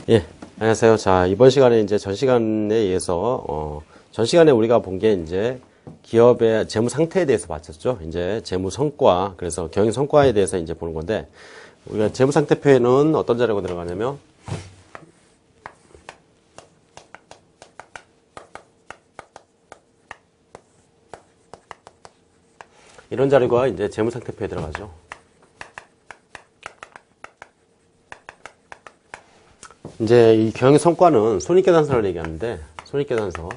예, 안녕하세요. 자, 이번 시간에 이제 전 시간에 의해서, 전 시간에 우리가 본 게 이제 기업의 재무 상태에 대해서 봤었죠. 이제 재무 성과, 그래서 경영 성과에 대해서 이제 보는 건데, 우리가 재무 상태표에는 어떤 자료가 들어가냐면, 이런 자료가 이제 재무 상태표에 들어가죠. 이제 이 경영 성과는 손익계산서를 얘기하는데, 손익계산서.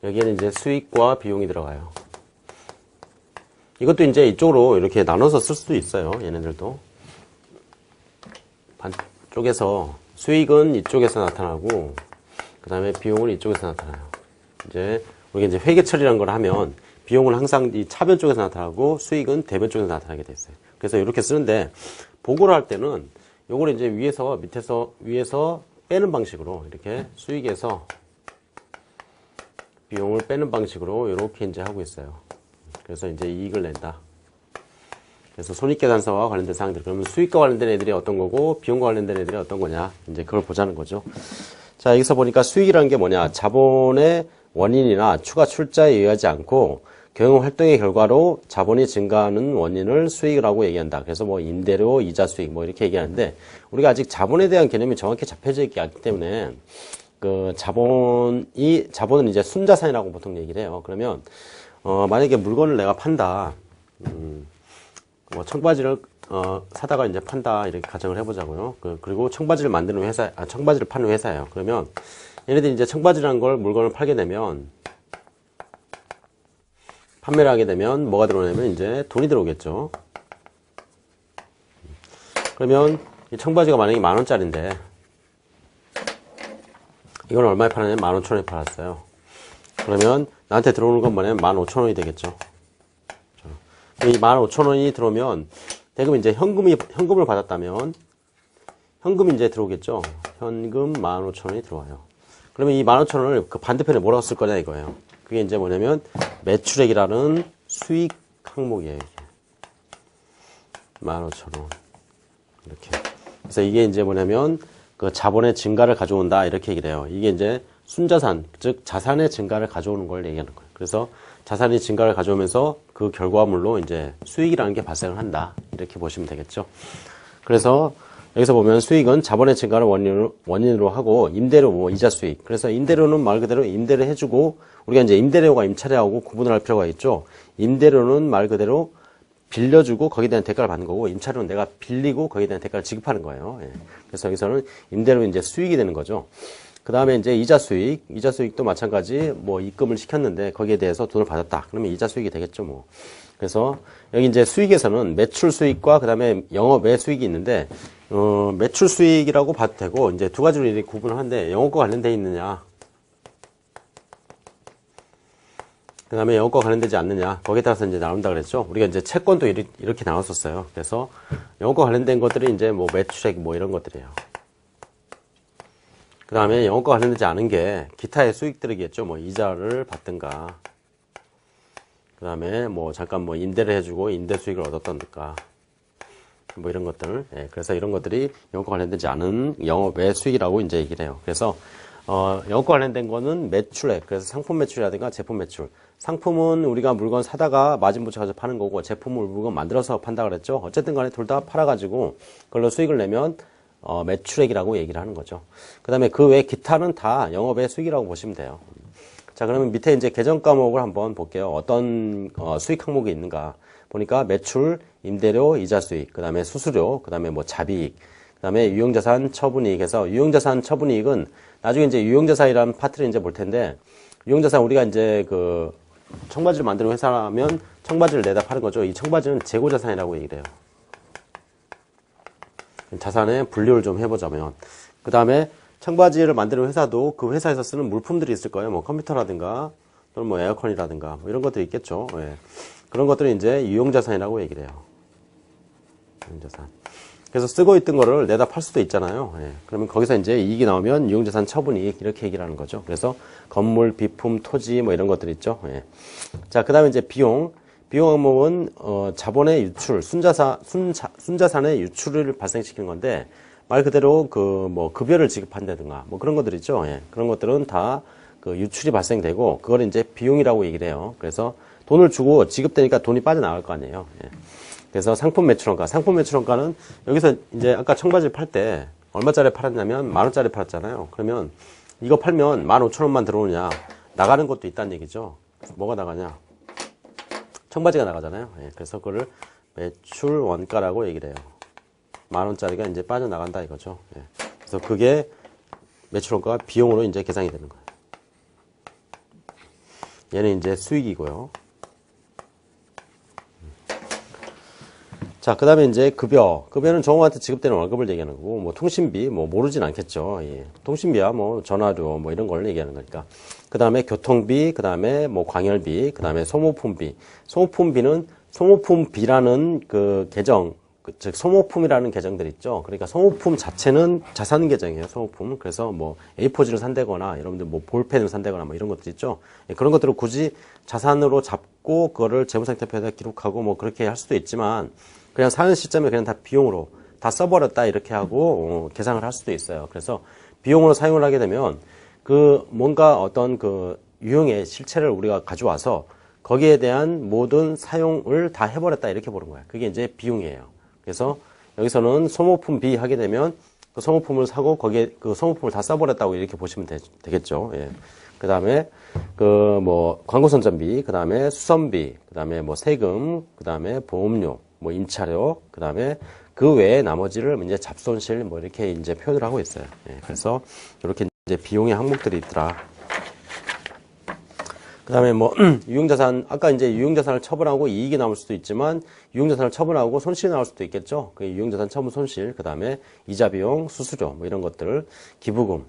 여기에는 이제 수익과 비용이 들어가요. 이것도 이제 이쪽으로 이렇게 나눠서 쓸 수도 있어요. 얘네들도. 반쪽에서 수익은 이쪽에서 나타나고, 그 다음에 비용은 이쪽에서 나타나요. 이제 우리가 이제 회계 처리라는 걸 하면 비용은 항상 이 차변 쪽에서 나타나고 수익은 대변 쪽에서 나타나게 돼 있어요. 그래서 이렇게 쓰는데 보고를 할 때는 요거를 이제 위에서 빼는 방식으로 이렇게 수익에서 비용을 빼는 방식으로 이렇게 이제 하고 있어요. 그래서 이제 이익을 낸다. 그래서 손익계산서와 관련된 사항들. 그러면 수익과 관련된 애들이 어떤 거고 비용과 관련된 애들이 어떤 거냐. 이제 그걸 보자는 거죠. 자, 여기서 보니까 수익이라는 게 뭐냐. 자본의 원인이나 추가 출자에 의하지 않고 경영 활동의 결과로 자본이 증가하는 원인을 수익이라고 얘기한다. 그래서 뭐 임대료, 이자 수익 뭐 이렇게 얘기하는데 우리가 아직 자본에 대한 개념이 정확히 잡혀져 있지 않기 때문에 그 자본은 이제 순자산이라고 보통 얘기를 해요. 그러면 만약에 물건을 내가 판다. 뭐 청바지를 사다가 이제 판다 이렇게 가정을 해보자고요. 그리고 청바지를 만드는 회사, 청바지를 파는 회사예요. 그러면 얘네들이 이제 청바지라는 걸 물건을 팔게 되면 판매를 하게 되면 뭐가 들어오냐면 이제 돈이 들어오겠죠. 그러면 이 청바지가 만약에 10,000원짜리인데 이건 얼마에 팔았냐면 15,000원에 팔았어요. 그러면 나한테 들어오는 건 뭐냐면 15,000원이 되겠죠. 이 15,000원이 들어오면 대금 이제 현금을 받았다면 현금이 이제 들어오겠죠. 현금 15,000원이 들어와요. 그러면 이 15,000원을 그 반대편에 뭐라고 쓸 거냐 이거예요. 그게 이제 뭐냐면 매출액이라는 수익 항목이에요. 이게. 15,000원. 이렇게. 그래서 이게 이제 뭐냐면 그 자본의 증가를 가져온다 이렇게 얘기를 해요. 이게 이제 순자산, 즉 자산의 증가를 가져오는 걸 얘기하는 거예요. 그래서 자산이 증가를 가져오면서 그 결과물로 이제 수익이라는 게 발생을 한다. 이렇게 보시면 되겠죠. 그래서 여기서 보면 수익은 자본의 증가를 원인으로 하고 임대료, 뭐 이자 수익. 그래서 임대료는 말 그대로 임대를 해주고 우리가 이제 임대료가 임차료하고 구분을 할 필요가 있죠. 임대료는 말 그대로 빌려주고 거기에 대한 대가를 받는 거고 임차료는 내가 빌리고 거기에 대한 대가를 지급하는 거예요. 예. 그래서 여기서는 임대료 이제 수익이 되는 거죠. 그 다음에 이제 이자 수익도 마찬가지 뭐 입금을 시켰는데 거기에 대해서 돈을 받았다. 그러면 이자 수익이 되겠죠, 뭐. 그래서 여기 이제 수익에서는 매출 수익과 그 다음에 영업외 수익이 있는데 매출 수익이라고 봐도 되고 이제 두 가지로 이렇게 구분을 하는데 영업과 관련되어 있느냐, 그 다음에 영업과 관련되지 않느냐, 거기에 따라서 이제 나온다 그랬죠. 우리가 이제 채권도 이렇게 나눴었어요. 그래서 영업과 관련된 것들이 이제 뭐 매출액 뭐 이런 것들이에요. 그 다음에 영업과 관련되지 않은 게 기타의 수익들이겠죠. 뭐 이자를 받든가, 그 다음에 뭐 잠깐 뭐 임대를 해주고 임대 수익을 얻었던가, 뭐 이런 것들. 예, 그래서 이런 것들이 영업과 관련되지 않은 영업 외 수익이라고 이제 얘기를 해요. 그래서 영업과 관련된 거는 매출액, 그래서 상품 매출이라든가 제품 매출. 상품은 우리가 물건 사다가 마진 붙여가지고 파는 거고, 제품을 물건 만들어서 판다 그랬죠. 어쨌든 간에 둘 다 팔아가지고 그걸로 수익을 내면 매출액이라고 얘기를 하는 거죠. 그 다음에 그 외 기타는 다 영업의 수익이라고 보시면 돼요. 자, 그러면 밑에 이제 계정 과목을 한번 볼게요. 어떤 수익 항목이 있는가 보니까 매출, 임대료, 이자 수익, 그 다음에 수수료, 그 다음에 뭐 자비익, 그 다음에 유용자산 처분이익에서 유용자산 처분이익은 나중에 이제 유용자산이라는 파트를 이제 볼 텐데, 유용자산 우리가 이제 그 청바지를 만드는 회사라면 청바지를 내다 파는 거죠. 이 청바지는 재고자산이라고 얘기를 해요. 자산의 분류를 좀 해보자면, 그 다음에 청바지를 만드는 회사도 그 회사에서 쓰는 물품들이 있을 거예요. 뭐 컴퓨터라든가 또는 뭐 에어컨이라든가 뭐 이런 것들이 있겠죠. 예. 그런 것들은 이제 유용자산이라고 얘기를 해요. 유용자산. 그래서 쓰고 있던 거를 내다 팔 수도 있잖아요. 예. 그러면 거기서 이제 이익이 나오면 유용자산 처분이익 이렇게 얘기를 하는 거죠. 그래서 건물, 비품, 토지 뭐 이런 것들 있죠. 예. 자, 그 다음에 이제 비용. 비용 항목은 자본의 유출, 순자산의 유출을 발생시키는 건데 말 그대로 그 뭐 급여를 지급한다든가 뭐 그런 것들 있죠. 예. 그런 것들은 다 그 유출이 발생되고 그걸 이제 비용이라고 얘기를 해요. 그래서 돈을 주고 지급되니까 돈이 빠져나갈 거 아니에요. 예. 그래서 상품 매출원가, 상품 매출원가는 여기서 이제 아까 청바지를 팔 때 얼마짜리 팔았냐면 10,000원짜리 팔았잖아요. 그러면 이거 팔면 15,000원만 들어오느냐, 나가는 것도 있다는 얘기죠. 뭐가 나가냐, 청바지가 나가잖아요. 예, 그래서 그거를 매출 원가라고 얘기를 해요. 10,000원짜리가 이제 빠져나간다 이거죠. 예, 그래서 그게 매출 원가가 비용으로 이제 계산이 되는 거예요. 얘는 이제 수익이고요. 자, 그 다음에 이제 급여. 급여는 종업원한테 지급되는 월급을 얘기하는 거고, 뭐 통신비, 뭐 모르진 않겠죠. 예. 통신비야 뭐 전화료 뭐 이런 걸 얘기하는 거니까. 그 다음에 교통비, 그 다음에 뭐 광열비, 그 다음에 소모품비. 소모품비는 소모품비라는 그 계정, 즉 소모품이라는 계정들 있죠. 그러니까 소모품 자체는 자산 계정이에요. 소모품. 그래서 뭐 A4지를 산다거나 여러분들 뭐 볼펜을 산다거나 뭐 이런 것들 있죠. 예, 그런 것들을 굳이 자산으로 잡고 그거를 재무상태표에다 기록하고 뭐 그렇게 할 수도 있지만 그냥 사는 시점에 그냥 다 비용으로 다 써버렸다 이렇게 하고 계산을 할 수도 있어요. 그래서 비용으로 사용을 하게 되면 그 뭔가 어떤 그 유형의 실체를 우리가 가져와서 거기에 대한 모든 사용을 다 해버렸다 이렇게 보는 거예요. 그게 이제 비용이에요. 그래서 여기서는 소모품비 하게 되면 그 소모품을 사고 거기에 그 소모품을 다 써버렸다고 이렇게 보시면 되겠죠. 예. 그 다음에 그 뭐 광고 선전비, 그 다음에 수선비, 그 다음에 뭐 세금, 그 다음에 보험료, 뭐 임차료, 그 다음에 그 외에 나머지를 이제 잡손실 뭐 이렇게 이제 표현을 하고 있어요. 예. 그래서 이렇게 이제 비용의 항목들이 있더라. 그 다음에 뭐 유형자산, 아까 이제 유형자산을 처분하고 이익이 나올 수도 있지만 유형자산을 처분하고 손실이 나올 수도 있겠죠. 그 유형자산 처분 손실, 그 다음에 이자 비용, 수수료 뭐 이런 것들, 기부금.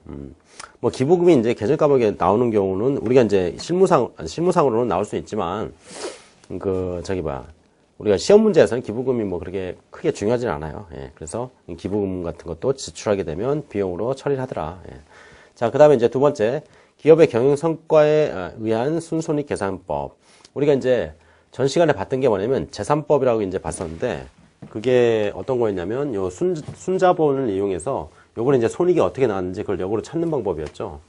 뭐 기부금이 이제 계절 과목에 나오는 경우는 우리가 이제 실무상으로는 나올 수 있지만 우리가 시험 문제에서는 기부금이 뭐 그렇게 크게 중요하진 않아요. 예. 그래서 기부금 같은 것도 지출하게 되면 비용으로 처리를 하더라. 예. 자, 그 다음에 이제 두 번째. 기업의 경영 성과에 의한 순손익 계산법. 우리가 이제 전 시간에 봤던 게 뭐냐면 재산법이라고 이제 봤었는데 그게 어떤 거였냐면 요 순자본을 이용해서 요번에 이제 손익이 어떻게 나왔는지 그걸 역으로 찾는 방법이었죠.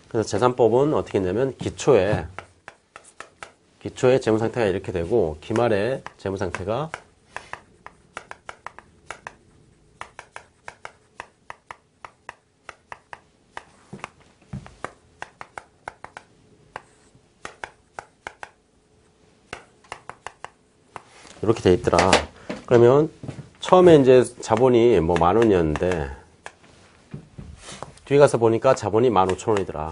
그래서 재산법은 어떻게 했냐면 기초에 재무상태가 이렇게 되고 기말에 재무상태가 이렇게 돼 있더라. 그러면 처음에 이제 자본이 뭐 10,000원이었는데 뒤에 가서 보니까 자본이 15,000원이더라.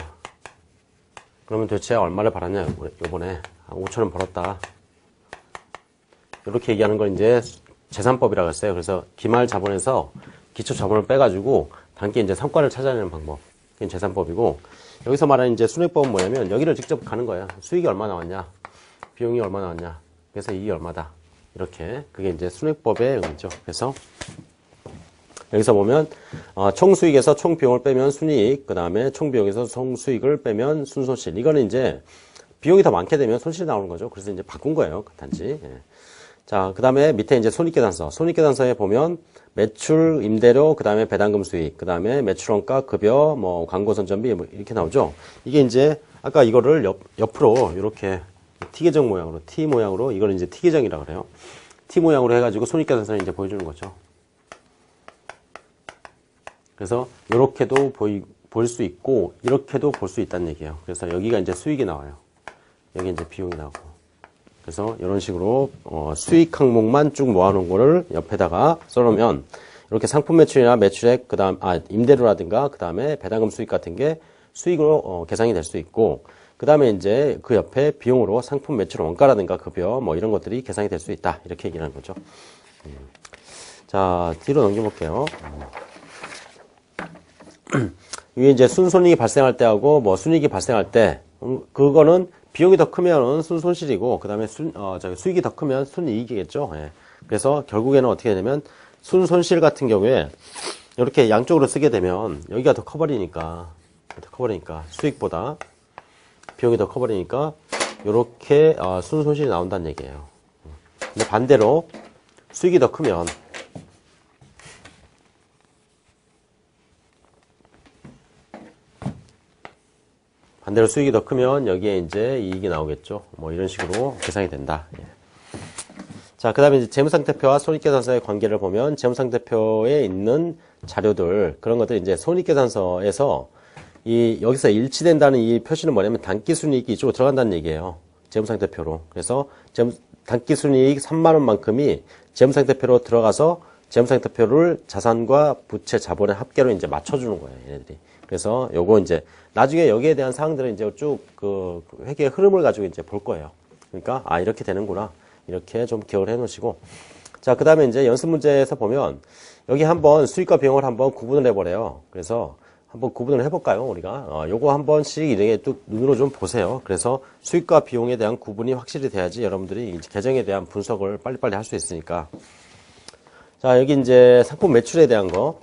그러면 도대체 얼마를 벌었냐 요번에 5,000원 벌었다. 이렇게 얘기하는 걸 이제 재산법이라고 했어요. 그래서 기말 자본에서 기초 자본을 빼가지고 단기 이제 성과를 찾아내는 방법. 그게 재산법이고 여기서 말하는 이제 순익법은 뭐냐면 여기를 직접 가는 거예요. 수익이 얼마 나왔냐, 비용이 얼마 나왔냐, 그래서 이익이 얼마다. 이렇게 그게 이제 순익법의 의미죠. 그래서 여기서 보면 총수익에서 총비용을 빼면 순이익, 그 다음에 총비용에서 총수익을 빼면 순손실. 이거는 이제 비용이 더 많게 되면 손실이 나오는 거죠. 그래서 이제 바꾼 거예요. 단지. 예. 자, 그 다음에 밑에 이제 손익계산서. 손익계산서에 보면 매출, 임대료, 그 다음에 배당금 수익, 그 다음에 매출원가, 급여, 뭐 광고 선전비 뭐 이렇게 나오죠. 이게 이제 아까 이거를 옆으로 이렇게 T 계정 모양으로, T 모양으로, 이걸 이제 T 계정이라고 그래요. T 모양으로 해가지고 손익계산서를 이제 보여주는 거죠. 그래서 이렇게도 볼 수 있고, 이렇게도 볼 수 있다는 얘기예요. 그래서 여기가 이제 수익이 나와요. 여기 이제 비용이 나오고. 그래서 이런 식으로 수익 항목만 쭉 모아놓은 거를 옆에다가 써놓으면 이렇게 상품 매출이나 매출액, 임대료라든가 그 다음에 배당금 수익 같은 게 수익으로 계산이 될 수 있고. 그 다음에 이제 그 옆에 비용으로 상품 매출 원가라든가 급여 뭐 이런 것들이 계산이 될 수 있다. 이렇게 얘기를 하는 거죠. 자, 뒤로 넘겨볼게요. 이게 이제 순손익이 발생할 때하고 뭐 순이익이 발생할 때, 그거는 비용이 더 크면 순손실이고, 그 다음에 수익이 더 크면 순이익이겠죠. 예. 그래서 결국에는 어떻게 되냐면 순손실 같은 경우에 이렇게 양쪽으로 쓰게 되면 여기가 더 커버리니까 수익보다 비용이 더 커버리니까 요렇게 순 손실이 나온다는 얘기예요. 근데 반대로 수익이 더 크면 수익이 더 크면 여기에 이제 이익이 나오겠죠. 뭐 이런 식으로 계산이 된다. 예. 자, 그 다음에 이제 재무상태표와 손익계산서의 관계를 보면 재무상태표에 있는 자료들, 그런 것들 이제 손익계산서에서 여기서 일치된다는 이 표시는 뭐냐면 단기순이익이 이쪽으로 들어간다는 얘기예요. 재무상태표로. 그래서 단기순이익 3만원만큼이 재무상태표로 들어가서 재무상태표를 자산과 부채 자본의 합계로 이제 맞춰주는 거예요, 얘네들이. 그래서 요거 이제 나중에 여기에 대한 사항들은 이제 쭉 그 회계의 흐름을 가지고 이제 볼 거예요. 그러니까 이렇게 되는구나. 이렇게 좀 기억을 해 놓으시고. 자, 그 다음에 이제 연습 문제에서 보면 여기 한번 수익과 비용을 한번 구분을 해버려요. 그래서 한번 구분을 해볼까요, 우리가? 요거 한 번씩 이렇게 또 눈으로 좀 보세요. 그래서 수익과 비용에 대한 구분이 확실히 돼야지 여러분들이 이제 계정에 대한 분석을 빨리빨리 할 수 있으니까. 자, 여기 이제 상품 매출에 대한 거.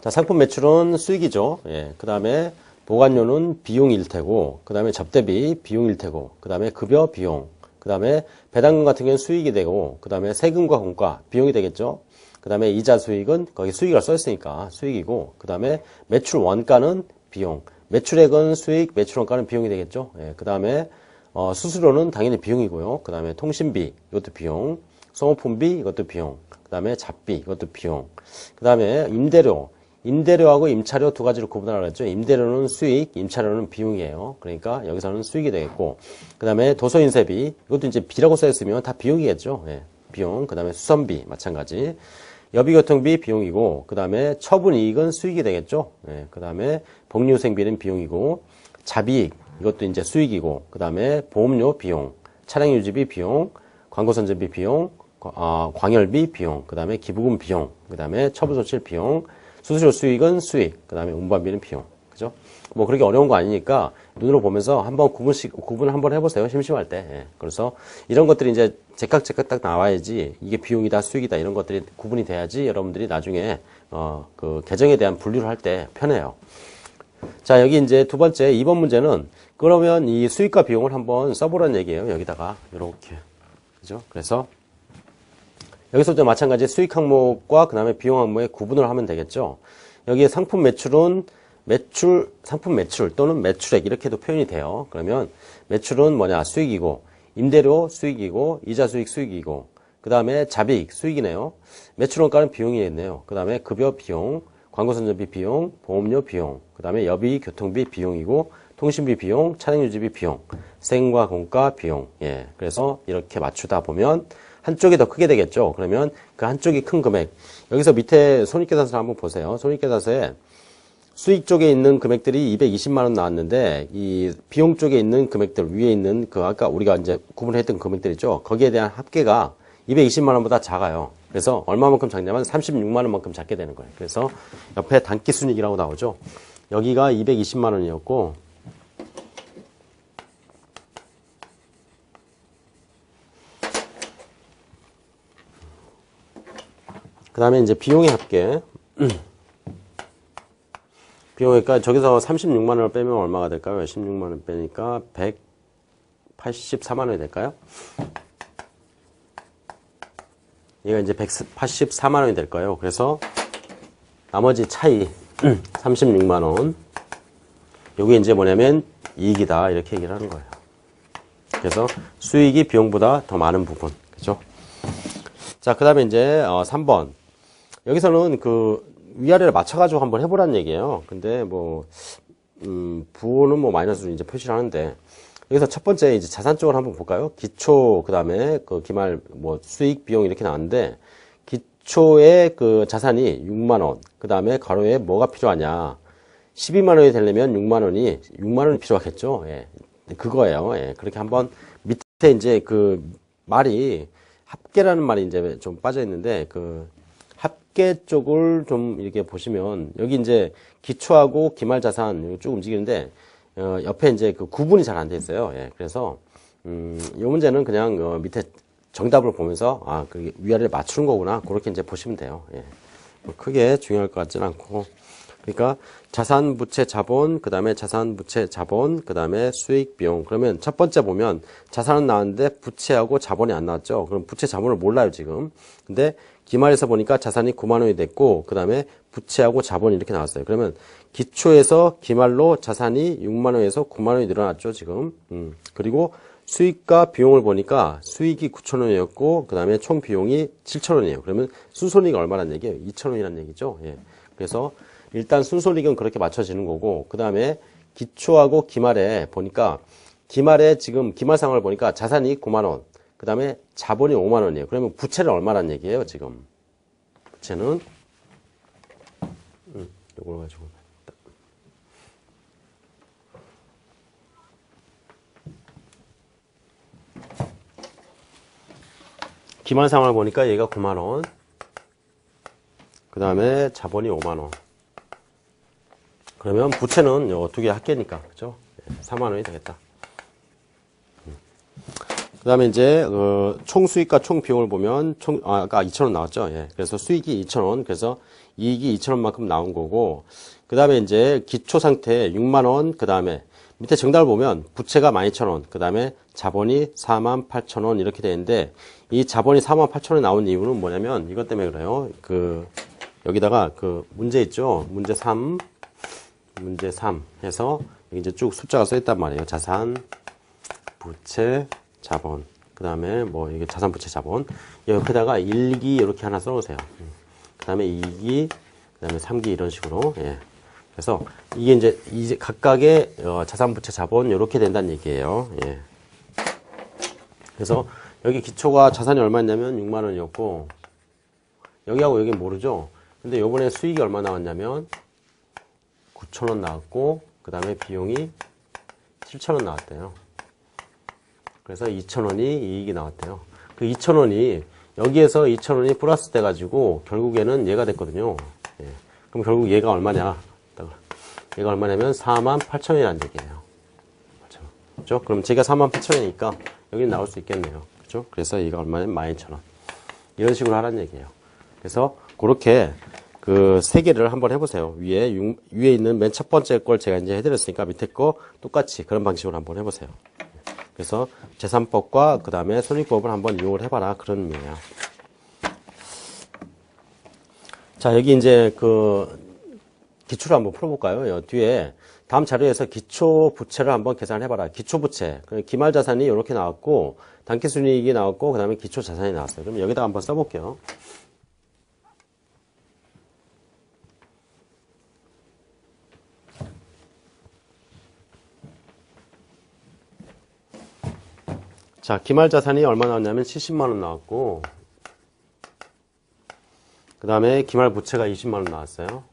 자, 상품 매출은 수익이죠. 예. 그 다음에 보관료는 비용일 테고, 그 다음에 접대비 비용일 테고, 그 다음에 급여 비용, 그 다음에 배당금 같은 경우는 수익이 되고, 그 다음에 세금과 공과 비용이 되겠죠. 그 다음에 이자 수익은 거기 수익이라고 써있으니까 수익이고, 그 다음에 매출 원가는 비용, 매출액은 수익, 매출 원가는 비용이 되겠죠. 예. 그 다음에 수수료는 당연히 비용이고요. 그 다음에 통신비, 이것도 비용, 소모품비, 이것도 비용, 그 다음에 잡비, 이것도 비용, 그 다음에 임대료하고 임차료 두 가지로 구분하라고 했죠. 임대료는 수익, 임차료는 비용이에요. 그러니까 여기서는 수익이 되겠고, 그 다음에 도서인쇄비, 이것도 이제 비라고 써있으면 다 비용이겠죠. 예, 비용. 그 다음에 수선비, 마찬가지. 여비교통비 비용이고, 그 다음에 처분이익은 수익이 되겠죠. 예, 그 다음에 복리후생비는 비용이고, 자비익, 이것도 이제 수익이고, 그 다음에 보험료 비용, 차량유지비 비용, 광고선전비 비용, 광열비 비용, 그 다음에 기부금 비용, 그 다음에 처분손실 비용, 수수료 수익은 수익, 그 다음에 운반비는 비용. 그죠? 뭐 그렇게 어려운 거 아니니까 눈으로 보면서 한번 구분을 한번 해보세요. 심심할 때. 예. 그래서 이런 것들이 이제 제깍 딱 나와야지 이게 비용이다, 수익이다 이런 것들이 구분이 돼야지 여러분들이 나중에 그 계정에 대한 분류를 할 때 편해요. 자, 여기 이제 두 번째 2번 문제는 그러면 이 수익과 비용을 한번 써보라는 얘기예요. 여기다가 이렇게. 그죠? 그래서 여기서도 마찬가지 수익 항목과 그 다음에 비용 항목의 구분을 하면 되겠죠. 여기에 상품 매출은 상품 매출 또는 매출액 이렇게도 표현이 돼요. 그러면 매출은 뭐냐? 수익이고, 임대료 수익이고, 이자 수익 수익이고, 그 다음에 자비익 수익이네요. 매출 원가는 비용이겠네요. 그 다음에 급여 비용, 광고선전비 비용, 보험료 비용, 그 다음에 여비 교통비 비용이고, 통신비 비용, 차량유지비 비용, 세금과 공과 비용. 예, 그래서 이렇게 맞추다 보면 한쪽이 더 크게 되겠죠. 그러면 그 한쪽이 큰 금액. 여기서 밑에 손익계산서를 한번 보세요. 손익계산서에 수익 쪽에 있는 금액들이 220만 원 나왔는데 이 비용 쪽에 있는 금액들 위에 있는 그 아까 우리가 이제 구분했던 금액들 있죠. 거기에 대한 합계가 220만 원보다 작아요. 그래서 얼마만큼 작냐면 36만 원만큼 작게 되는 거예요. 그래서 옆에 단기순이익이라고 나오죠. 여기가 220만 원이었고 그 다음에 이제 비용의 합계. 비용이니까 저기서 36만 원을 빼면 얼마가 될까요? 16만 원 빼니까 184만 원이 될까요? 얘가 이제 184만 원이 될 거예요. 그래서 나머지 차이 36만 원. 요게 이제 뭐냐면 이익이다. 이렇게 얘기를 하는 거예요. 그래서 수익이 비용보다 더 많은 부분. 그죠? 자, 그 다음에 이제 3번. 여기서는 그 위아래를 맞춰가지고 한번 해보라는 얘기예요. 근데 뭐 부호는 뭐 마이너스로 이제 표시를 하는데 여기서 첫 번째 이제 자산 쪽을 한번 볼까요? 기초 그 다음에 그 기말 뭐 수익 비용 이렇게 나왔는데 기초의 그 자산이 6만 원. 그 다음에 가로에 뭐가 필요하냐? 12만 원이 되려면 6만 원이 필요하겠죠. 예. 그거예요. 예. 그렇게 한번 밑에 이제 그 말이 합계라는 말이 이제 좀 빠져 있는데 그 합계 쪽을 좀 이렇게 보시면 여기 이제 기초하고 기말자산 쭉 움직이는데 옆에 이제 그 구분이 잘 안 돼 있어요. 예, 그래서 이 문제는 그냥 밑에 정답을 보면서 그 위아래를 맞추는 거구나 그렇게 이제 보시면 돼요. 예, 뭐 크게 중요할 것 같지는 않고 그러니까 자산, 부채, 자본, 그 다음에 자산, 부채, 자본, 그 다음에 수익, 비용. 그러면 첫 번째 보면 자산은 나왔는데 부채하고 자본이 안 나왔죠. 그럼 부채, 자본을 몰라요, 지금. 근데 기말에서 보니까 자산이 9만 원이 됐고, 그 다음에 부채하고 자본이 이렇게 나왔어요. 그러면 기초에서 기말로 자산이 6만 원에서 9만 원이 늘어났죠, 지금. 그리고 수익과 비용을 보니까 수익이 9천 원이었고, 그 다음에 총 비용이 7천 원이에요. 그러면 순손익이 얼마란 얘기예요? 2천 원이란 얘기죠. 예. 그래서 일단 순손익은 그렇게 맞춰지는 거고, 그 다음에 기초하고 기말에 보니까, 기말에 지금 기말 상황을 보니까 자산이 9만 원, 그 다음에 자본이 5만 원이에요. 그러면 부채는 얼마란 얘기예요, 지금? 부채는, 요걸 가지고. 기말 상황을 보니까 얘가 9만 원, 그 다음에 자본이 5만 원. 그러면 부채는 요 두 개 합계니까, 그죠? 4만 원이 되겠다. 그 다음에 이제, 총 수익과 총 비용을 보면, 아까 2천 원 나왔죠? 예. 그래서 수익이 2천 원, 그래서 이익이 2천 원만큼 나온 거고, 그 다음에 이제 기초 상태 6만 원, 그 다음에 밑에 정답을 보면 부채가 12,000원, 그 다음에 자본이 48,000원 이렇게 되는데, 이 자본이 48,000원이 나온 이유는 뭐냐면, 이것 때문에 그래요. 여기다가 문제 있죠? 문제 3 해서 여기 이제 쭉 숫자가 써 있단 말이에요. 자산, 부채, 자본. 그 다음에 뭐 이게 자산, 부채, 자본. 옆에다가 1기 이렇게 하나 써 놓으세요. 그 다음에 2기, 그 다음에 3기 이런 식으로. 예. 그래서 이게 이제 각각의 자산, 부채, 자본 이렇게 된다는 얘기예요. 예. 그래서 여기 기초가 자산이 얼마였냐면 6만 원이었고, 여기하고 여기 모르죠? 근데 요번에 수익이 얼마 나왔냐면 9,000원 나왔고, 그 다음에 비용이 7,000원 나왔대요. 그래서 2,000원이 이익이 나왔대요. 그 2,000원이, 여기에서 2,000원이 플러스 돼가지고, 결국에는 얘가 됐거든요. 예. 그럼 결국 얘가 얼마냐? 얘가 얼마냐면 48,000원이라는 얘기예요. 그렇죠? 그럼 제가 48,000원이니까 여기는 나올 수 있겠네요. 그렇죠? 그래서 얘가 얼마냐면 12,000원. 이런 식으로 하라는 얘기예요. 그래서 그렇게 세 개를 한번 해보세요. 위에 있는 맨 첫 번째 걸 제가 이제 해드렸으니까 밑에 거 똑같이 그런 방식으로 한번 해보세요. 그래서 재산법과 그 다음에 손익법을 한번 이용을 해봐라. 그런 의미예요. 자, 여기 이제 기초를 한번 풀어볼까요? 뒤에 다음 자료에서 기초 부채를 한번 계산을 해봐라. 기초 부채. 기말 자산이 이렇게 나왔고, 단기순이익이 나왔고, 그 다음에 기초 자산이 나왔어요. 그럼 여기다 한번 써볼게요. 자, 기말 자산이 얼마 나왔냐면 70만 원 나왔고, 그 다음에 기말 부채가 20만 원 나왔어요.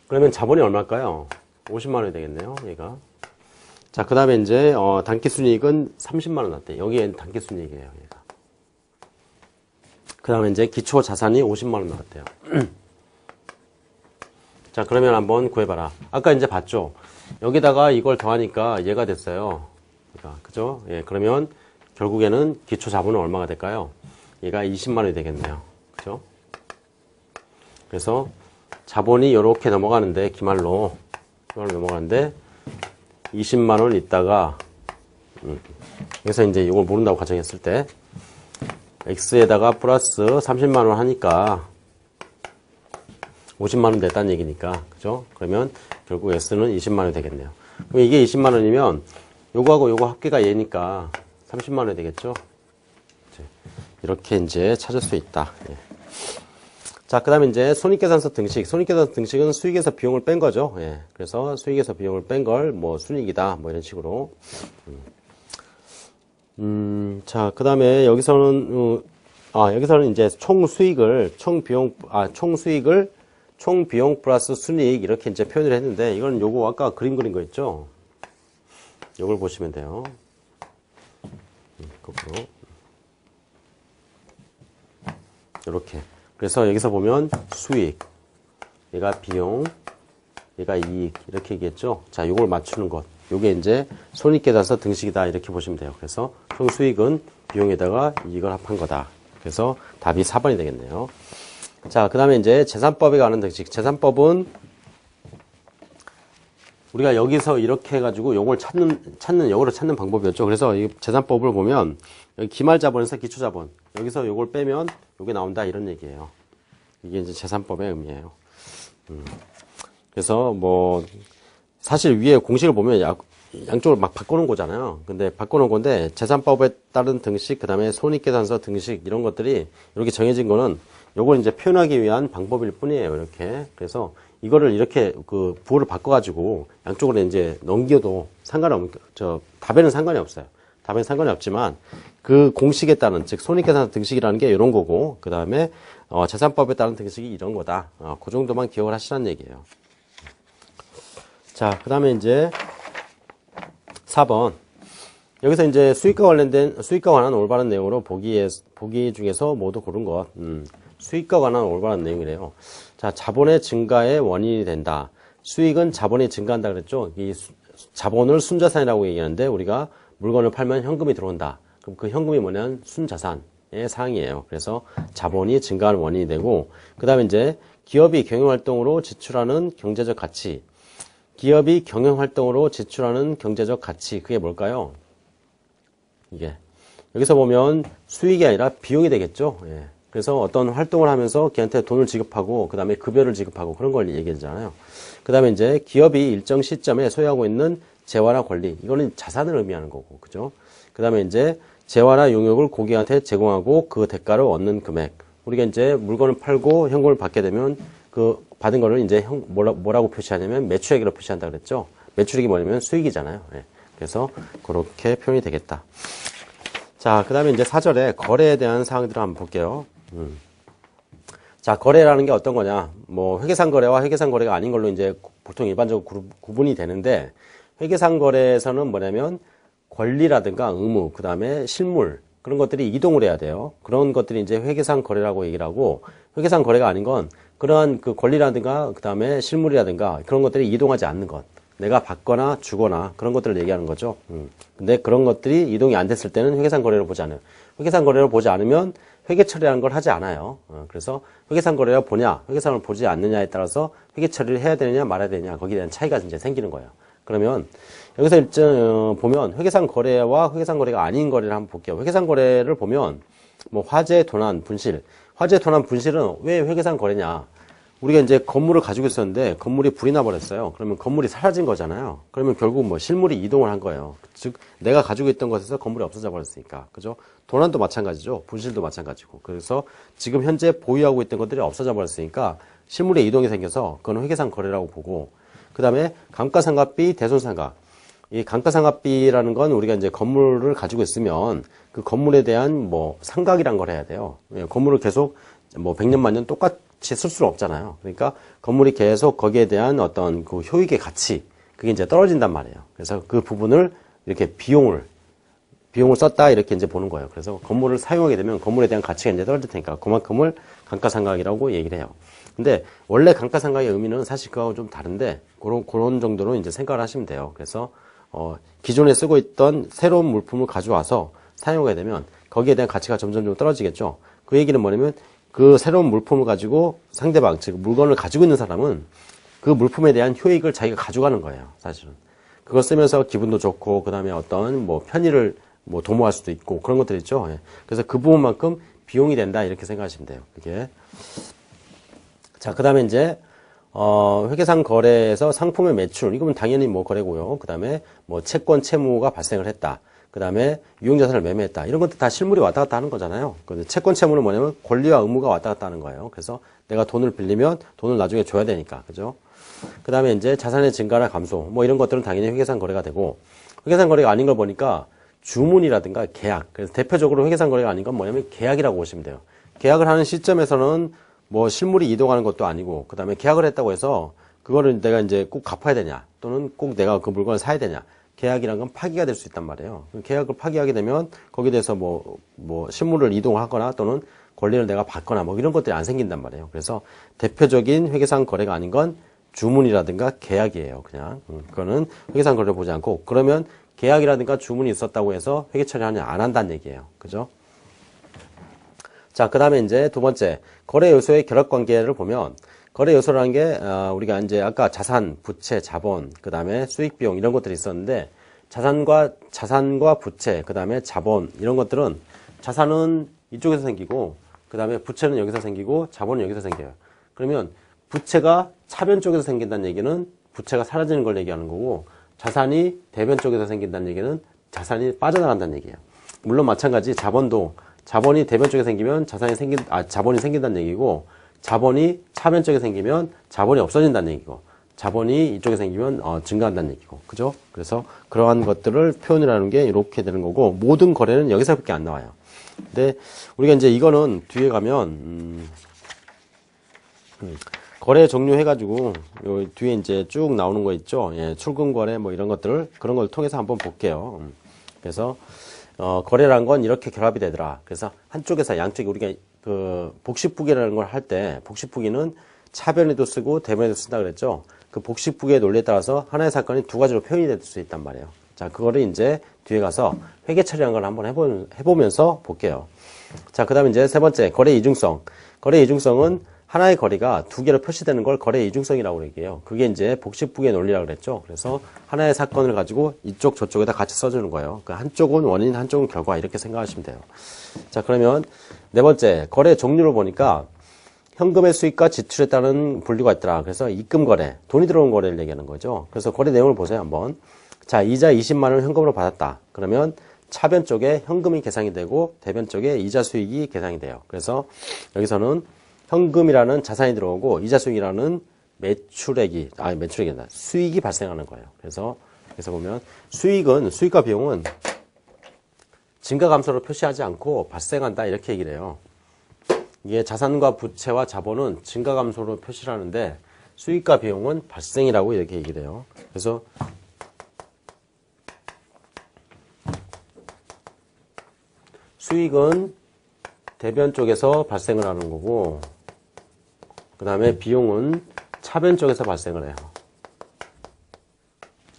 그러면 자본이 얼마일까요? 50만 원이 되겠네요, 얘가. 자, 그 다음에 이제, 단기순이익은 30만 원 나왔대요. 여기엔 단기순이익이에요, 얘가. 그 다음에 이제 기초 자산이 50만 원 나왔대요. 자, 그러면 한번 구해봐라. 아까 이제 봤죠? 여기다가 이걸 더하니까 얘가 됐어요. 그죠? 예, 그러면 결국에는 기초 자본은 얼마가 될까요? 얘가 20만 원이 되겠네요. 그죠? 그래서 자본이 이렇게 넘어가는데, 기말로 넘어가는데, 20만 원 있다가, 그래서 이제 이걸 모른다고 가정했을 때, X에다가 플러스 30만 원 하니까, 50만 원 됐다는 얘기니까, 그죠? 그러면 결국 S는 20만 원이 되겠네요. 그럼 이게 20만 원이면, 요거하고 요거 합계가 얘니까 30만 원이 되겠죠? 이렇게 이제 찾을 수 있다. 예. 자, 그 다음에 이제 손익계산서 등식. 손익계산서 등식은 수익에서 비용을 뺀 거죠. 예. 그래서 수익에서 비용을 뺀 걸 뭐 순익이다. 뭐 이런 식으로. 자, 그 다음에 여기서는, 여기서는 이제 총 수익을 총 비용 플러스 순익 이렇게 이제 표현을 했는데, 이건 요거 아까 그림 그린 거 있죠? 요걸 보시면 돼요. 거꾸로. 이렇게. 그래서 여기서 보면 수익, 얘가 비용, 얘가 이익 이렇게 얘기했죠. 자, 요걸 맞추는 것. 요게 이제 손익계산서 등식이다 이렇게 보시면 돼요. 그래서 총 수익은 비용에다가 이익을 합한 거다. 그래서 답이 4번이 되겠네요. 자, 그 다음에 이제 재산법에 관한 등식. 재산법은 우리가 여기서 이렇게 해가지고 요걸 역으로 찾는 방법이었죠. 그래서 이 재산법을 보면 여기 기말자본에서 기초자본. 여기서 요걸 빼면 요게 나온다 이런 얘기예요. 이게 이제 재산법의 의미예요. 그래서 뭐 사실 위에 공식을 보면 양쪽을 막 바꾸는 거잖아요. 근데 바꾸는 건데 재산법에 따른 등식, 그 다음에 손익계산서 등식 이런 것들이 이렇게 정해진 거는 요걸 이제 표현하기 위한 방법일 뿐이에요. 이렇게. 그래서 이거를 이렇게 그 부호를 바꿔가지고 양쪽으로 이제 넘겨도 답에는 상관이 없어요. 답에는 상관이 없지만 그 공식에 따른, 즉 손익계산서 등식이라는 게 이런 거고, 그 다음에 재산법에 따른 등식이 이런 거다. 그 정도만 기억을 하시라는 얘기예요. 자, 그 다음에 이제 4번. 여기서 이제 수익과 관한 올바른 내용으로 보기 중에서 모두 고른 것. 수익과 관한 올바른 내용이래요. 자, 자본의 증가의 원인이 된다. 수익은 자본이 증가한다 그랬죠? 이 자본을 순자산이라고 얘기하는데 우리가 물건을 팔면 현금이 들어온다. 그럼 그 현금이 뭐냐면 순자산의 사항이에요. 그래서 자본이 증가하는 원인이 되고, 그 다음에 이제 기업이 경영활동으로 지출하는 경제적 가치. 기업이 경영활동으로 지출하는 경제적 가치. 그게 뭘까요? 이게. 여기서 보면 수익이 아니라 비용이 되겠죠? 예. 그래서 어떤 활동을 하면서 걔한테 돈을 지급하고, 그 다음에 급여를 지급하고 그런 걸 얘기하잖아요. 그 다음에 이제 기업이 일정 시점에 소유하고 있는 재화나 권리. 이거는 자산을 의미하는 거고, 그죠? 그 다음에 이제 재화나 용역을 고객한테 제공하고 그 대가를 얻는 금액. 우리가 이제 물건을 팔고 현금을 받게 되면 그 받은 거를 이제 뭐라고 표시하냐면 매출액으로 표시한다 그랬죠? 매출액이 뭐냐면 수익이잖아요. 예. 그래서 그렇게 표현이 되겠다. 자, 그 다음에 이제 4절에 거래에 대한 사항들을 한번 볼게요. 자, 거래라는 게 어떤 거냐? 뭐 회계상 거래와 회계상 거래가 아닌 걸로 이제 보통 일반적으로 구분이 되는데, 회계상 거래에서는 뭐냐면 권리라든가 의무, 그 다음에 실물 그런 것들이 이동을 해야 돼요. 그런 것들이 이제 회계상 거래라고 얘기를 하고, 회계상 거래가 아닌 건 그러한 그 권리라든가 그 다음에 실물이라든가 그런 것들이 이동하지 않는 것. 내가 받거나 주거나 그런 것들을 얘기하는 거죠. 근데 그런 것들이 이동이 안 됐을 때는 회계상 거래로 보지 않아요. 회계상 거래로 보지 않으면 회계 처리라는 걸 하지 않아요. 그래서 회계상 거래를 보냐, 회계상을 보지 않느냐에 따라서 회계 처리를 해야 되느냐 말아야 되느냐 거기에 대한 차이가 이제 생기는 거예요. 그러면 여기서 일단 보면 회계상 거래와 회계상 거래가 아닌 거래를 한번 볼게요. 회계상 거래를 보면 뭐 화재, 도난, 분실. 화재, 도난, 분실은 왜 회계상 거래냐? 우리가 이제 건물을 가지고 있었는데 건물이 불이 나버렸어요. 그러면 건물이 사라진 거잖아요. 그러면 결국 뭐 실물이 이동을 한 거예요. 즉 내가 가지고 있던 것에서 건물이 없어져 버렸으니까. 그죠? 도난도 마찬가지죠. 분실도 마찬가지고. 그래서 지금 현재 보유하고 있던 것들이 없어져 버렸으니까 실물의 이동이 생겨서 그건 회계상 거래라고 보고, 그 다음에 감가상각비, 대손상각. 이 감가상각비라는 건 우리가 이제 건물을 가지고 있으면 그 건물에 대한 뭐 상각이란 걸 해야 돼요. 건물을 계속 뭐 100년 만년 똑같이 쓸 수는 없잖아요. 그러니까 건물이 계속 거기에 대한 어떤 그 효익의 가치, 그게 이제 떨어진단 말이에요. 그래서 그 부분을 이렇게 비용을 썼다 이렇게 이제 보는 거예요. 그래서 건물을 사용하게 되면 건물에 대한 가치가 이제 떨어질 테니까 그만큼을 감가상각이라고 얘기를 해요. 근데 원래 감가상각의 의미는 사실 그거하고 좀 다른데 그런 정도로 이제 생각을 하시면 돼요. 그래서 기존에 쓰고 있던 새로운 물품을 가져와서 사용하게 되면 거기에 대한 가치가 점점 좀 떨어지겠죠. 그 얘기는 뭐냐면 그 새로운 물품을 가지고 상대방, 즉 물건을 가지고 있는 사람은 그 물품에 대한 효익을 자기가 가져가는 거예요. 사실은 그걸 쓰면서 기분도 좋고, 그 다음에 어떤 뭐 편의를 뭐 도모할 수도 있고 그런 것들 있죠. 예. 그래서 그 부분만큼 비용이 된다 이렇게 생각하시면 돼요. 그게. 자, 그 다음에 이제 회계상 거래에서 상품의 매출, 이거는 당연히 뭐 거래고요. 그 다음에 뭐 채권 채무가 발생을 했다. 그 다음에 유용자산을 매매했다. 이런 것도 다 실물이 왔다 갔다 하는 거잖아요. 근데 채권 채무는 뭐냐면 권리와 의무가 왔다 갔다 하는 거예요. 그래서 내가 돈을 빌리면 돈을 나중에 줘야 되니까. 그죠? 그 다음에 이제 자산의 증가나 감소, 뭐 이런 것들은 당연히 회계상 거래가 되고, 회계상 거래가 아닌 걸 보니까 주문이라든가 계약. 그래서 대표적으로 회계상 거래가 아닌 건 뭐냐면 계약이라고 보시면 돼요. 계약을 하는 시점에서는 뭐 실물이 이동하는 것도 아니고, 그 다음에 계약을 했다고 해서 그거를 내가 이제 꼭 갚아야 되냐, 또는 꼭 내가 그 물건을 사야 되냐. 계약이란 건 파기가 될 수 있단 말이에요. 계약을 파기하게 되면 거기에 대해서 뭐 실물을 이동하거나 또는 권리를 내가 받거나 뭐 이런 것들이 안 생긴단 말이에요. 그래서 대표적인 회계상 거래가 아닌 건 주문이라든가 계약이에요. 그냥 그거는 회계상 거래를 보지 않고, 그러면 계약이라든가 주문이 있었다고 해서 회계 처리하냐 안 한다는 얘기예요. 그죠? 자, 그 다음에 이제 두 번째, 거래 요소의 결합 관계를 보면, 거래 요소라는 게, 우리가 이제 아까 자산, 부채, 자본, 그 다음에 수익, 비용, 이런 것들이 있었는데, 자산과 부채, 그 다음에 자본, 이런 것들은 자산은 이쪽에서 생기고, 그 다음에 부채는 여기서 생기고, 자본은 여기서 생겨요. 그러면 부채가 차변 쪽에서 생긴다는 얘기는 부채가 사라지는 걸 얘기하는 거고, 자산이 대변 쪽에서 생긴다는 얘기는 자산이 빠져나간다는 얘기예요. 물론 마찬가지 자본이 대변 쪽에 생기면 자본이 생긴다는 얘기고, 자본이 차변 쪽에 생기면 자본이 없어진다는 얘기고, 자본이 이쪽에 생기면 증가한다는 얘기고, 그죠? 그래서 그러한 것들을 표현이라는 게 이렇게 되는 거고, 모든 거래는 여기서밖에 안 나와요. 근데 우리가 이제 이거는 뒤에 가면 거래 종류 해가지고 요 뒤에 이제 쭉 나오는 거 있죠. 예, 출금 거래 뭐 이런 것들을 그런 걸 통해서 한번 볼게요. 그래서 거래란 건 이렇게 결합이 되더라. 그래서 한쪽에서 양쪽이 우리가 그 복식부기라는 걸 할 때 복식부기는 차변에도 쓰고 대변에도 쓴다 그랬죠. 그 복식부기의 논리에 따라서 하나의 사건이 두 가지로 표현이 될 수 있단 말이에요. 자, 그거를 이제 뒤에 가서 회계 처리한 걸 한번 해보면서 볼게요. 자, 그 다음에 이제 세 번째, 거래 이중성. 거래 이중성은 하나의 거래가 두 개로 표시되는 걸 거래 이중성이라고 얘기해요. 그게 이제 복식부기의 논리라고 그랬죠. 그래서 하나의 사건을 가지고 이쪽 저쪽에다 같이 써주는 거예요. 그 한쪽은 원인, 한쪽은 결과 이렇게 생각하시면 돼요. 자, 그러면 네 번째, 거래 종류를 보니까 현금의 수익과 지출에 따른 분류가 있더라. 그래서 입금 거래, 돈이 들어온 거래를 얘기하는 거죠. 그래서 거래 내용을 보세요, 한번. 자, 이자 20만 원을 현금으로 받았다. 그러면 차변 쪽에 현금이 계산이 되고 대변 쪽에 이자 수익이 계산이 돼요. 그래서 여기서는 현금이라는 자산이 들어오고 이자 수익이라는 매출액이 아니라 수익이 발생하는 거예요. 그래서 보면 수익과 비용은 증가 감소로 표시하지 않고 발생한다 이렇게 얘기를 해요. 이게 자산과 부채와 자본은 증가 감소로 표시를 하는데 수익과 비용은 발생이라고 이렇게 얘기를 해요. 그래서 수익은 대변 쪽에서 발생을 하는 거고, 그 다음에 비용은 차변 쪽에서 발생을 해요.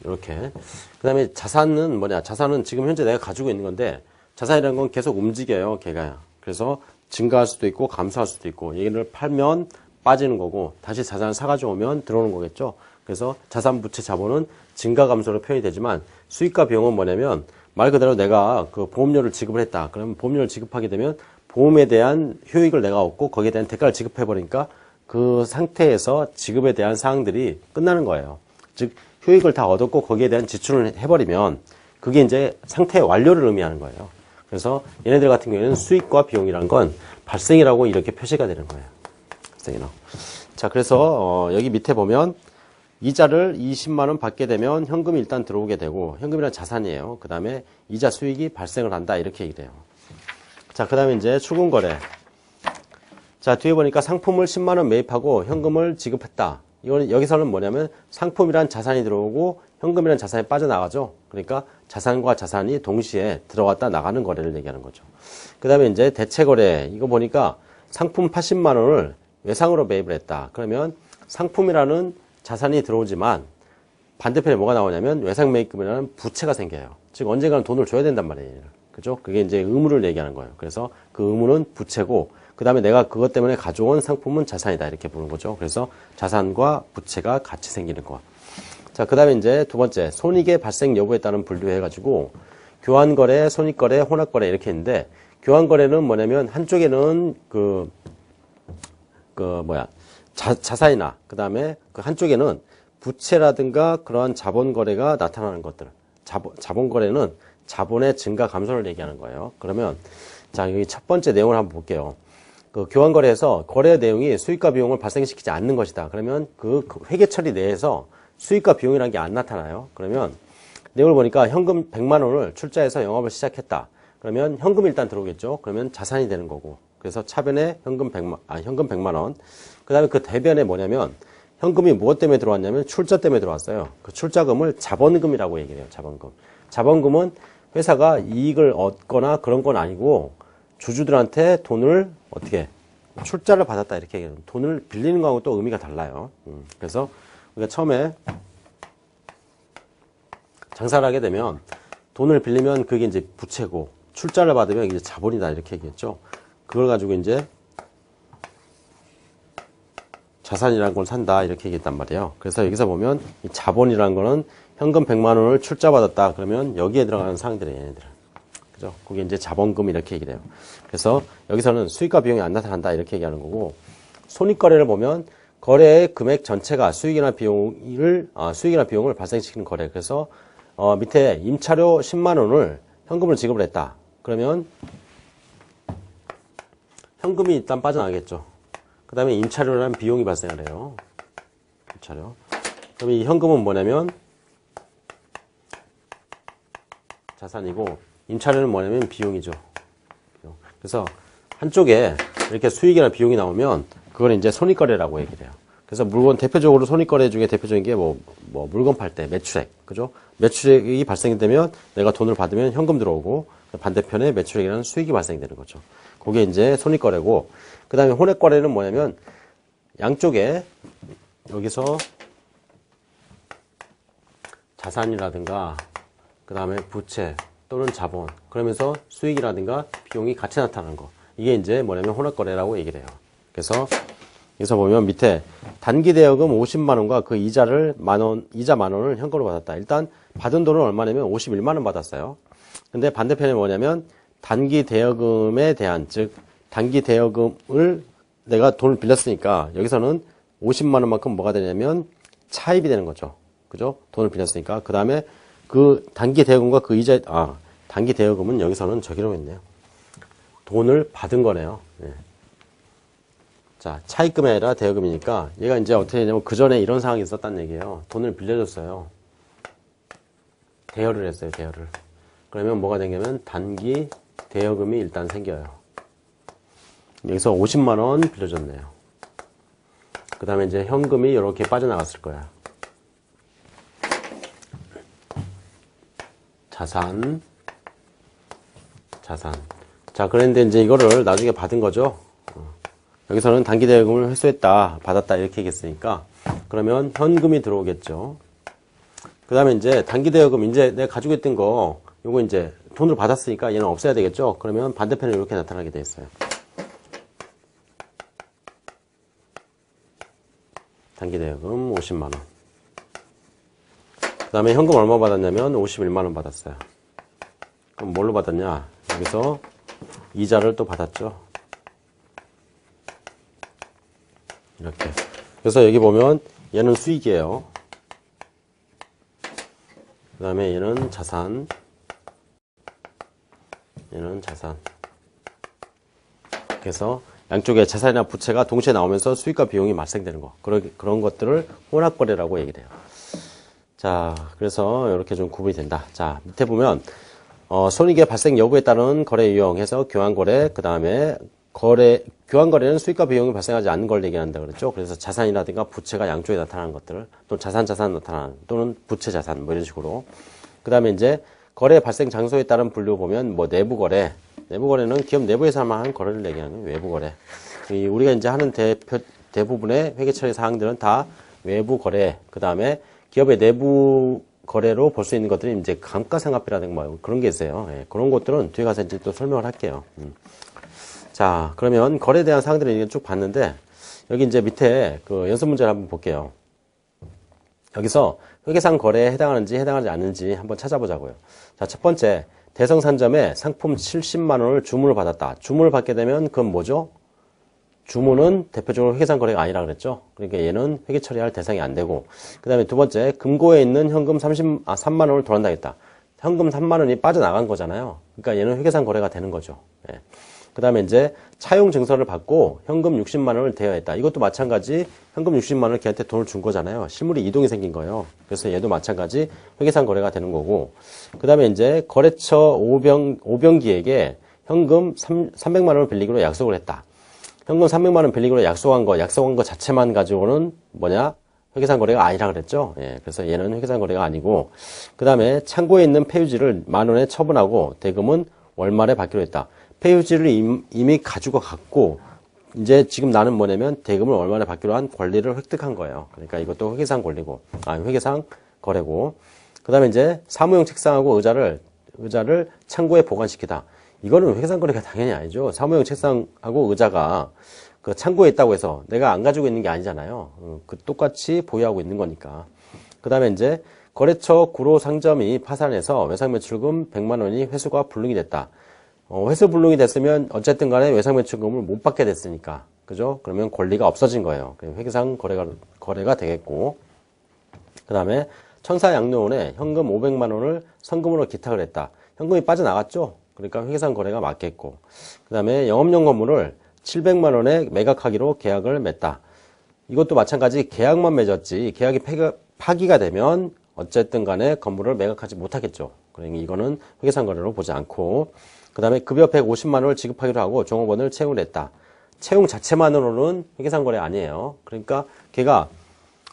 이렇게. 그 다음에 자산은 뭐냐? 자산은 지금 현재 내가 가지고 있는 건데, 자산이라는 건 계속 움직여요, 걔가. 그래서 증가할 수도 있고, 감소할 수도 있고, 얘를 팔면 빠지는 거고, 다시 자산을 사가지고 오면 들어오는 거겠죠? 그래서 자산, 부채, 자본은 증가, 감소로 표현이 되지만, 수익과 비용은 뭐냐면, 말 그대로 내가 그 보험료를 지급을 했다. 그러면 보험료를 지급하게 되면, 보험에 대한 효익을 내가 얻고, 거기에 대한 대가를 지급해버리니까, 그 상태에서 지급에 대한 사항들이 끝나는 거예요. 즉, 효익을 다 얻었고, 거기에 대한 지출을 해버리면, 그게 이제 상태의 완료를 의미하는 거예요. 그래서 얘네들 같은 경우에는 수익과 비용이란 건 발생이라고 이렇게 표시가 되는 거예요. 발생이라고. 자, 그래서 여기 밑에 보면 이자를 20만 원 받게 되면 현금이 일단 들어오게 되고 현금이란 자산이에요. 그 다음에 이자 수익이 발생을 한다 이렇게 얘기해요. 자, 그 다음에 이제 출금거래. 자, 뒤에 보니까 상품을 10만 원 매입하고 현금을 지급했다. 이건 여기서는 뭐냐면 상품이란 자산이 들어오고 현금이란 자산이 빠져나가죠. 그러니까 자산과 자산이 동시에 들어왔다 나가는 거래를 얘기하는 거죠. 그 다음에 이제 대체거래. 이거 보니까 상품 80만 원을 외상으로 매입을 했다. 그러면 상품이라는 자산이 들어오지만 반대편에 뭐가 나오냐면 외상 매입금이라는 부채가 생겨요. 즉 언젠가는 돈을 줘야 된단 말이에요. 그죠? 그게 이제 의무를 얘기하는 거예요. 그래서 그 의무는 부채고 그 다음에 내가 그것 때문에 가져온 상품은 자산이다 이렇게 보는 거죠. 그래서 자산과 부채가 같이 생기는 거. 자, 그 다음에 이제 두 번째, 손익의 발생 여부에 따른 분류해가지고, 교환거래, 손익거래, 혼합거래 이렇게 있는데, 교환거래는 뭐냐면, 한쪽에는 자산이나, 그 다음에 그 한쪽에는 부채라든가 그러한 자본거래가 나타나는 것들. 자본거래는 자본의 증가 감소를 얘기하는 거예요. 그러면, 자, 여기 첫 번째 내용을 한번 볼게요. 그 교환거래에서 거래 내용이 수익과 비용을 발생시키지 않는 것이다. 그러면 그 회계 처리 내에서 수익과 비용이라는 게 안 나타나요. 그러면 내용을 보니까 현금 100만 원을 출자해서 영업을 시작했다. 그러면 현금이 일단 들어오겠죠. 그러면 자산이 되는 거고. 그래서 차변에 현금 100만 원. 그 다음에 그 대변에 뭐냐면 현금이 무엇 때문에 들어왔냐면 출자 때문에 들어왔어요. 그 출자금을 자본금이라고 얘기해요. 자본금. 자본금은 회사가 이익을 얻거나 그런 건 아니고 주주들한테 돈을 어떻게 출자를 받았다 이렇게 얘기해요. 돈을 빌리는 거하고 또 의미가 달라요. 그래서 우리가 처음에 장사를 하게 되면 돈을 빌리면 그게 이제 부채고 출자를 받으면 이제 자본이다 이렇게 얘기했죠. 그걸 가지고 이제 자산이라는 걸 산다 이렇게 얘기했단 말이에요. 그래서 여기서 보면 이 자본이라는 거는 현금 100만 원을 출자받았다 그러면 여기에 들어가는 사항들이에요, 얘네들. 그죠? 그게 이제 자본금 이렇게 얘기를 해요. 그래서 여기서는 수익과 비용이 안 나타난다 이렇게 얘기하는 거고, 손익거래를 보면 거래의 금액 전체가 수익이나 비용을 발생시키는 거래. 그래서 밑에 임차료 10만 원을 현금으로 지급을 했다. 그러면 현금이 일단 빠져나가겠죠. 그 다음에 임차료라는 비용이 발생을 해요. 임차료. 그럼 이 현금은 뭐냐면 자산이고, 임차료는 뭐냐면 비용이죠. 그래서 한쪽에 이렇게 수익이나 비용이 나오면 그걸 이제 손익거래라고 얘기를 해요. 그래서 물건, 대표적으로 손익거래 중에 대표적인 게 물건 팔 때 매출액. 그죠? 매출액이 발생이 되면 내가 돈을 받으면 현금 들어오고, 반대편에 매출액이라는 수익이 발생되는 거죠. 그게 이제 손익거래고, 그 다음에 혼액거래는 뭐냐면 양쪽에 여기서 자산이라든가 그 다음에 부채 또는 자본, 그러면서 수익이라든가 비용이 같이 나타나는 거. 이게 이제 뭐냐면 혼합거래라고 얘기를 해요. 그래서 여기서 보면 밑에 단기 대여금 50만 원과 그 이자 만 원을 현금으로 받았다. 일단 받은 돈은 얼마냐면 51만 원 받았어요. 근데 반대편에 뭐냐면 단기 대여금에 대한, 즉 단기 대여금을 내가 돈을 빌렸으니까 여기서는 50만 원만큼 뭐가 되냐면 차입이 되는 거죠. 그죠? 돈을 빌렸으니까. 그 다음에 그 단기 대여금과 그 이자, 단기 대여금은 여기서는 저기로 했네요. 돈을 받은 거네요. 네. 자, 차입금이 아니라 대여금이니까 얘가 이제 어떻게 되냐면 그 전에 이런 상황이 있었다는 얘기예요. 돈을 빌려줬어요. 대여를 했어요, 대여를. 그러면 뭐가 되냐면 단기 대여금이 일단 생겨요. 여기서 50만 원 빌려줬네요. 그 다음에 이제 현금이 이렇게 빠져나갔을 거야. 자산. 자, 그런데 이제 이거를 나중에 받은 거죠. 여기서는 단기 대여금을 회수했다, 받았다 이렇게 얘기했으니까 그러면 현금이 들어오겠죠. 그 다음에 이제 단기 대여금, 이제 내가 가지고 있던 거 요거 이제 돈으로 받았으니까 얘는 없애야 되겠죠. 그러면 반대편에 이렇게 나타나게 돼 있어요. 단기 대여금 50만 원. 그 다음에 현금 얼마 받았냐면 51만 원 받았어요. 그럼 뭘로 받았냐? 여기서 이자를 또 받았죠. 이렇게. 그래서 여기 보면 얘는 수익이에요. 그 다음에 얘는 자산. 얘는 자산. 그래서 양쪽에 자산이나 부채가 동시에 나오면서 수익과 비용이 발생되는 거. 그런 것들을 혼합거래라고 얘기를 해요. 자, 그래서 이렇게 좀 구분이 된다. 자, 밑에 보면 손익의 발생 여부에 따른 거래 유형해서 교환거래, 그 다음에 교환거래는 수익과 비용이 발생하지 않는 걸 얘기한다 그랬죠. 그래서 자산이라든가 부채가 양쪽에 나타나는 것들을, 또 자산 나타나는, 또는 부채 자산, 이런 식으로. 그 다음에 이제 거래 발생 장소에 따른 분류 보면 내부거래는 기업 내부에서만 하는 거래를 얘기하는 외부거래. 우리가 이제 하는 대부분의 회계처리 사항들은 다 외부거래, 그 다음에 기업의 내부 거래로 볼 수 있는 것들이 이제 감가상각비라든가 그런 게 있어요. 예, 그런 것들은 뒤에 가서 이제 또 설명을 할게요. 자, 그러면 거래에 대한 사항들을 쭉 봤는데, 여기 이제 밑에 그 연습 문제를 한번 볼게요. 여기서 회계상 거래에 해당하는지 해당하지 않는지 한번 찾아보자고요. 자, 첫 번째, 대성산점에 상품 70만 원을 주문을 받았다. 주문을 받게 되면 그건 뭐죠? 주문은 대표적으로 회계상 거래가 아니라 그랬죠. 그러니까 얘는 회계 처리할 대상이 안 되고, 그 다음에 두 번째, 금고에 있는 현금 3만 원을 돌아다녔다. 현금 3만 원이 빠져나간 거잖아요. 그러니까 얘는 회계상 거래가 되는 거죠. 예. 그 다음에 이제 차용 증서를 받고 현금 60만 원을 대여했다. 이것도 마찬가지 현금 60만 원을 걔한테 돈을 준 거잖아요. 실물이 이동이 생긴 거예요. 그래서 얘도 마찬가지 회계상 거래가 되는 거고, 그 다음에 이제 거래처 오병기에게 현금 300만 원을 빌리기로 약속을 했다. 현금 300만 원 빌리기로 약속한 거 자체만 가지고는 뭐냐? 회계상 거래가 아니라 그랬죠. 예, 그래서 얘는 회계상 거래가 아니고, 그 다음에 창고에 있는 폐유지를 만 원에 처분하고 대금은 월말에 받기로 했다. 폐유지를 이미 가지고 갔고, 이제 지금 나는 뭐냐면 대금을 월말에 받기로 한 권리를 획득한 거예요. 그러니까 이것도 회계상 권리고, 회계상 거래고, 그 다음에 이제 사무용 책상하고 의자를 창고에 보관시키다. 이거는 회계상거래가 당연히 아니죠. 사무용 책상하고 의자가 그 창고에 있다고 해서 내가 안 가지고 있는 게 아니잖아요. 그 똑같이 보유하고 있는 거니까. 그 다음에 이제 거래처 구로 상점이 파산해서 외상매출금 100만 원이 회수가 불능이 됐다. 회수 불능이 됐으면 어쨌든 간에 외상매출금을 못 받게 됐으니까. 그죠? 그러면 권리가 없어진 거예요. 회계상 거래가 되겠고. 그 다음에 청사양로원에 현금 500만 원을 성금으로 기탁을 했다. 현금이 빠져나갔죠? 그러니까 회계상 거래가 맞겠고. 그 다음에 영업용 건물을 700만 원에 매각하기로 계약을 맺다. 이것도 마찬가지 계약만 맺었지 계약이 파기가 되면 어쨌든 간에 건물을 매각하지 못하겠죠. 그러니 이거는 회계상 거래로 보지 않고. 그 다음에 급여 150만 원을 지급하기로 하고 종업원을 채용을 했다. 채용 자체만으로는 회계상 거래 아니에요. 그러니까 걔가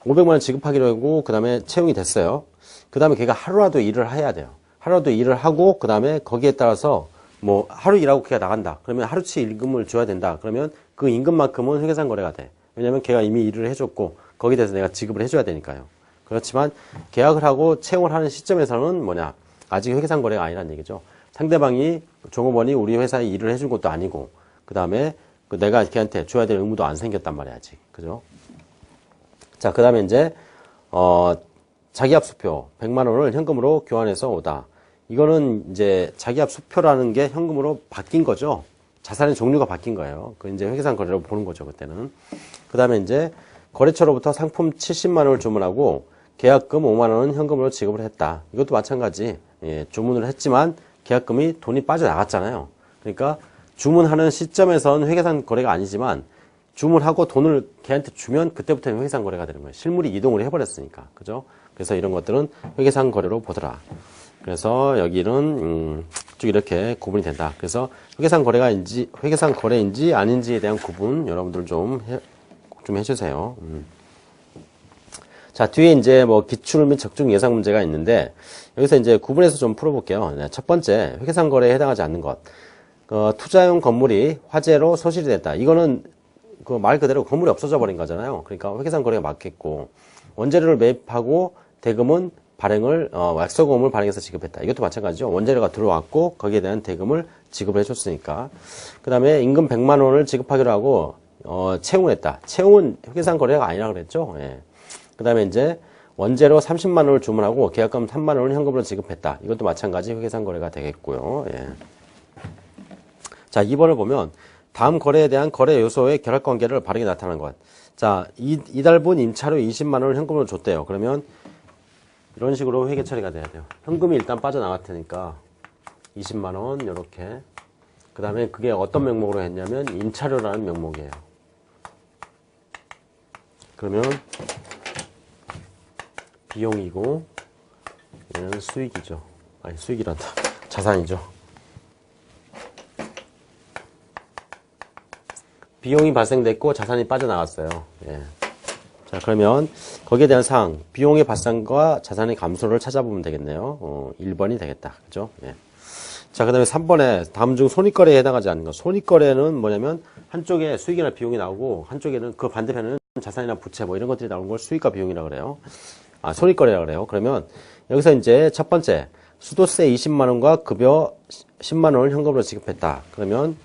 500만 원 지급하기로 하고 그 다음에 채용이 됐어요. 그 다음에 걔가 하루라도 일을 해야 돼요. 하루라도 일을 하고 그 다음에 거기에 따라서 뭐 하루 일하고 걔가 나간다. 그러면 하루치 임금을 줘야 된다. 그러면 그 임금만큼은 회계상 거래가 돼. 왜냐면 걔가 이미 일을 해줬고 거기에 대해서 내가 지급을 해줘야 되니까요. 그렇지만 계약을 하고 채용을 하는 시점에서는 뭐냐, 아직 회계상 거래가 아니란 얘기죠. 상대방이 종업원이 우리 회사에 일을 해준 것도 아니고 그 다음에 내가 걔한테 줘야 될 의무도 안 생겼단 말이야 아직. 그죠? 자, 그 다음에 이제 자기압 수표 100만 원을 현금으로 교환해서 오다. 이거는 이제 자기압 수표라는 게 현금으로 바뀐 거죠. 자산의 종류가 바뀐 거예요. 그 이제 회계상 거래로 보는 거죠, 그때는. 그 다음에 이제 거래처로부터 상품 70만 원을 주문하고 계약금 5만 원은 현금으로 지급을 했다. 이것도 마찬가지. 예, 주문을 했지만 계약금이 돈이 빠져나갔잖아요. 그러니까 주문하는 시점에선 회계상 거래가 아니지만 주문하고 돈을 걔한테 주면 그때부터는 회계상 거래가 되는 거예요. 실물이 이동을 해버렸으니까. 그죠? 그래서 이런 것들은 회계상 거래로 보더라. 그래서 여기는 쭉 이렇게 구분이 된다. 그래서 회계상 거래인지 아닌지에 대한 구분 여러분들 좀 해주세요. 자, 뒤에 이제 뭐 기출 및 적중 예상 문제가 있는데 여기서 이제 구분해서 좀 풀어볼게요. 네, 첫 번째, 회계상 거래에 해당하지 않는 것. 투자용 건물이 화재로 소실이 됐다. 이거는 그 말 그대로 건물이 없어져 버린 거잖아요. 그러니까 회계상 거래가 맞겠고, 원재료를 매입하고 대금은 약소금을 발행해서 지급했다. 이것도 마찬가지죠. 원재료가 들어왔고 거기에 대한 대금을 지급을 해줬으니까. 그 다음에 임금 100만 원을 지급하기로 하고 채용을 했다. 채용은 회계상 거래가 아니라 그랬죠. 예. 그 다음에 이제 원재료 30만 원을 주문하고 계약금 3만 원을 현금으로 지급했다. 이것도 마찬가지 회계상 거래가 되겠고요. 예. 자, 2번을 보면 다음 거래에 대한 거래 요소의 결합관계를 바르게 나타내는 것. 자, 이달분 임차료 20만 원을 현금으로 줬대요. 그러면 이런 식으로 회계 처리가 돼야 돼요. 현금이 일단 빠져나갈 테니까 20만 원 이렇게. 그 다음에 그게 어떤 명목으로 했냐면 임차료라는 명목이에요. 그러면 비용이고 얘는 수익이죠. 아니, 수익이란다. 자산이죠. 비용이 발생됐고 자산이 빠져나갔어요. 예. 자, 그러면 거기에 대한 사항, 비용의 발생과 자산의 감소를 찾아보면 되겠네요. 1번이 되겠다. 그죠? 예. 자, 그 다음에 3번에 다음 중 손익거래에 해당하지 않는 것. 손익거래는 뭐냐면 한쪽에 수익이나 비용이 나오고 한쪽에는 그 반대편은 자산이나 부채 뭐 이런 것들이 나오는 걸 수익과 비용이라고 그래요. 아, 손익거래라고 그래요. 그러면 여기서 이제 첫 번째, 수도세 20만 원과 급여 10만 원을 현금으로 지급했다. 그러면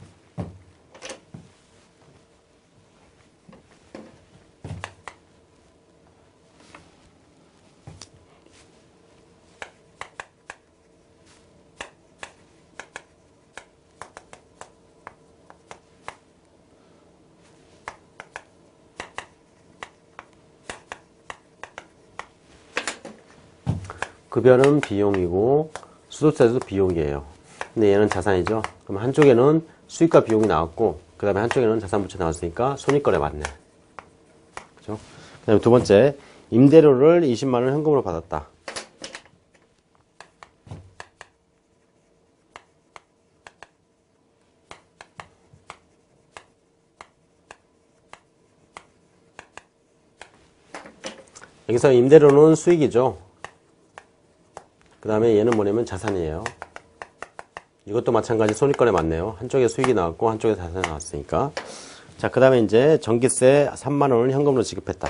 급여는 비용이고 수도세도 비용이에요. 근데 얘는 자산이죠. 그럼 한쪽에는 수익과 비용이 나왔고 그 다음에 한쪽에는 자산 부채 나왔으니까 손익거래 맞네. 그죠? 그 다음에 두 번째, 임대료를 20만 원 현금으로 받았다. 여기서 임대료는 수익이죠. 그 다음에 얘는 뭐냐면 자산이에요. 이것도 마찬가지 손익거래 맞네요. 한쪽에 수익이 나왔고 한쪽에 자산이 나왔으니까. 자, 그 다음에 이제 전기세 3만 원을 현금으로 지급했다.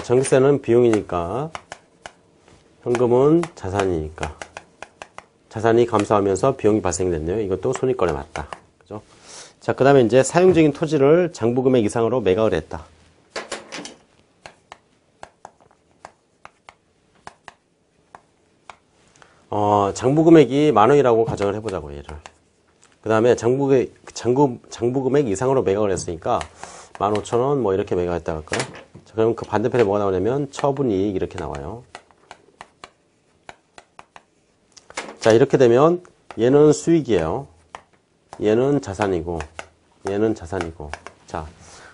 자, 전기세는 비용이니까, 현금은 자산이니까. 자산이 감소하면서 비용이 발생됐네요. 이것도 손익거래 맞다. 그죠? 자, 그 다음에 이제 사용 중인 토지를 장부금액 이상으로 매각을 했다. 장부금액이 10,000원이라고 가정을 해보자고, 얘를. 그 다음에 장부금액 이상으로 매각을 했으니까 15,000원 뭐 이렇게 매각했다 할까요? 자, 그럼 그 반대편에 뭐가 나오냐면 처분이익 이렇게 나와요. 자, 이렇게 되면 얘는 수익이에요. 얘는 자산이고 얘는 자산이고. 자,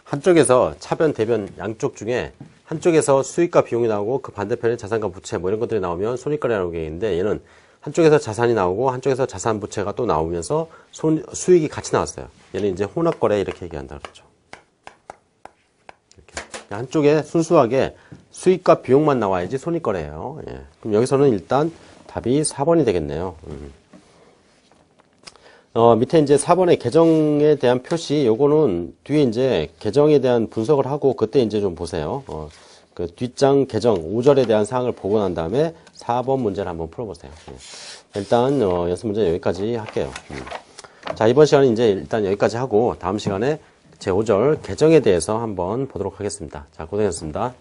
한쪽에서 차변 대변 양쪽 중에 한쪽에서 수익과 비용이 나오고 그 반대편에 자산과 부채 뭐 이런 것들이 나오면 손익거래라는 게 있는데, 얘는 한쪽에서 자산이 나오고 한쪽에서 자산 부채가 또 나오면서 수익이 같이 나왔어요. 얘는 이제 혼합거래 이렇게 얘기한다 그러죠. 이렇게. 한쪽에 순수하게 수익과 비용만 나와야지 손익거래예요. 예. 그럼 여기서는 일단 답이 4번이 되겠네요. 밑에 이제 4번의 계정에 대한 표시, 요거는 뒤에 이제 계정에 대한 분석을 하고 그때 이제 좀 보세요. 그 뒷장 계정 5절에 대한 사항을 보고 난 다음에 4번 문제를 한번 풀어보세요. 일단 연습 문제 여기까지 할게요. 자, 이번 시간은 이제 일단 여기까지 하고 다음 시간에 제 5절 계정에 대해서 한번 보도록 하겠습니다. 자, 고생하셨습니다.